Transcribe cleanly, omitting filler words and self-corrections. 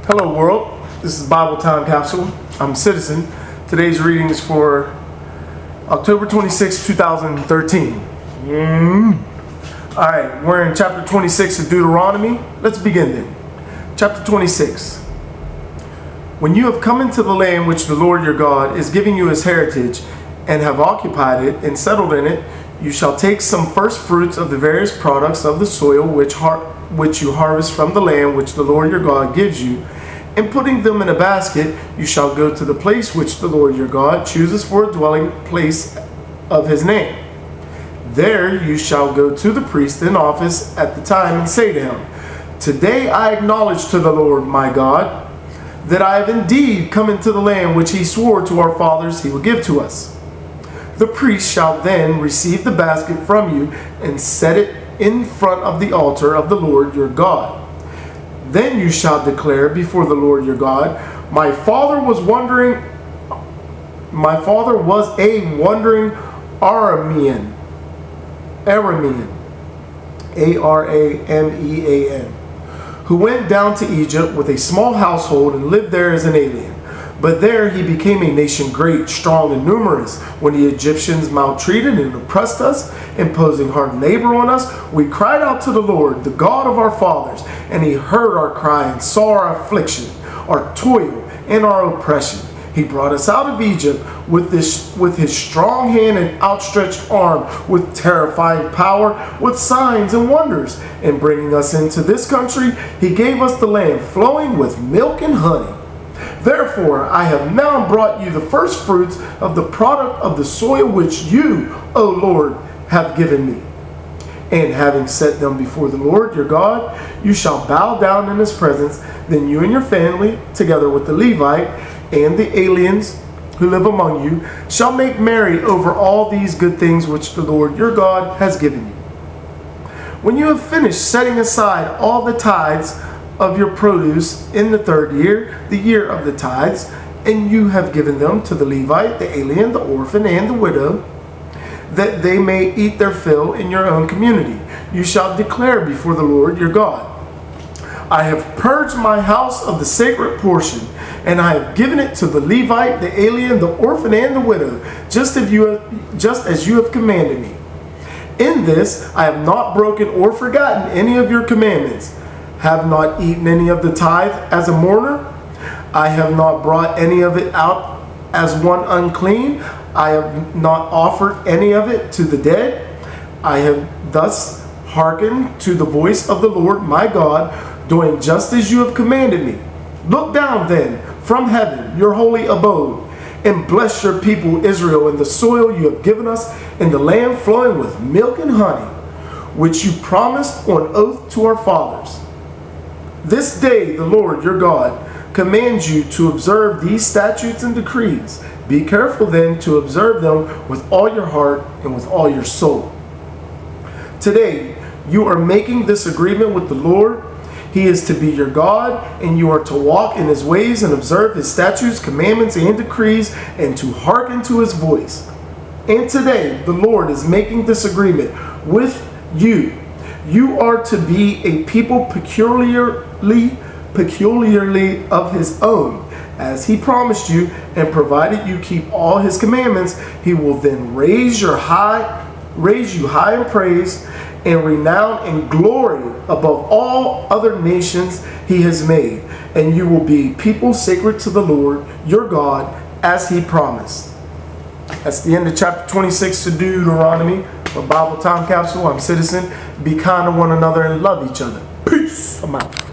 Hello world, this is Bible Time Capsule. I'm Citizen. Today's reading is for October 26, 2013. Alright, we're in chapter 26 of Deuteronomy. Let's begin then. Chapter 26. When you have come into the land which the Lord your God is giving you as heritage, and have occupied it and settled in it, you shall take some first fruits of the various products of the soil which you harvest from the land which the Lord your God gives you, and putting them in a basket, you shall go to the place which the Lord your God chooses for a dwelling place of his name. There you shall go to the priest in office at the time and say to him, Today I acknowledge to the Lord my God that I have indeed come into the land which he swore to our fathers he would give to us. The priest shall then receive the basket from you and set it in front of the altar of the Lord your God. Then you shall declare before the Lord your God, My father was a wandering Aramean, Aramean, who went down to Egypt with a small household and lived there as an alien. But there he became a nation great, strong, and numerous. When the Egyptians maltreated and oppressed us, imposing hard labor on us, we cried out to the Lord, the God of our fathers, and he heard our cry and saw our affliction, our toil, and our oppression. He brought us out of Egypt with his strong hand and outstretched arm, with terrifying power, with signs and wonders. And bringing us into this country, he gave us the land flowing with milk and honey. Therefore, I have now brought you the first fruits of the product of the soil which you, O Lord, have given me. And having set them before the Lord your God, you shall bow down in his presence. Then you and your family, together with the Levite and the aliens who live among you, shall make merry over all these good things which the Lord your God has given you. When you have finished setting aside all the tithes of your produce in the third year, the year of the tithes, and you have given them to the Levite, the alien, the orphan, and the widow, that they may eat their fill in your own community, you shall declare before the Lord your God, I have purged my house of the sacred portion, and I have given it to the Levite, the alien, the orphan, and the widow, just as you have commanded me. In this I have not broken or forgotten any of your commandments, have not eaten any of the tithe as a mourner. I have not brought any of it out as one unclean. I have not offered any of it to the dead. I have thus hearkened to the voice of the Lord my God, doing just as you have commanded me. Look down then from heaven, your holy abode, and bless your people Israel in the soil you have given us, in the land flowing with milk and honey, which you promised on oath to our fathers. This day the Lord your God commands you to observe these statutes and decrees. Be careful then to observe them with all your heart and with all your soul. Today you are making this agreement with the Lord. He is to be your God, and you are to walk in his ways and observe his statutes, commandments, and decrees, and to hearken to his voice. And today the Lord is making this agreement with you. You are to be a people peculiarly of his own, as he promised you, and provided you keep all his commandments, he will then raise you high in praise and renown and glory above all other nations he has made, and you will be people sacred to the Lord your God, as he promised. That's the end of chapter 26 of Deuteronomy. A Bible Time Capsule. I'm Citizen. Be kind to one another and love each other. Peace. I'm out.